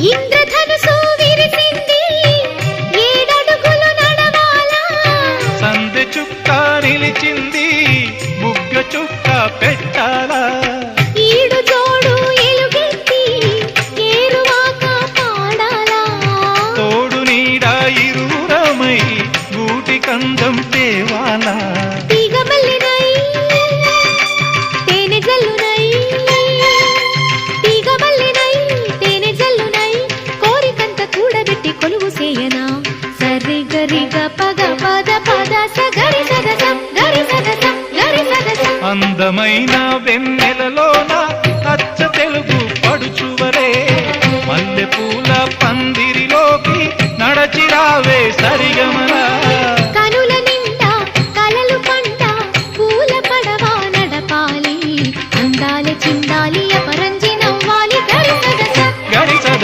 ఇంద్రధనుసు విరిసింది ఏడడుగులు నడవాలా సందె చుక్క నిలిచింది బుగ్గ చుక్క పెట్టాలా ఈడు జోడు ఎలుగెత్తి ఏరువాక పాడాలా తోడు నీడ ఇరువురమై గూటి కందం తేవాలా తీగ మల్లినై తేనె జల్లునై తీగ మల్లినై తేనె జల్లునై కోరికంత కూడబెట్టి కొలువు సేయనా సరి గరిగ పగ పద పద స గరి సదసం గరి సదసం గరి సదసం అందమైన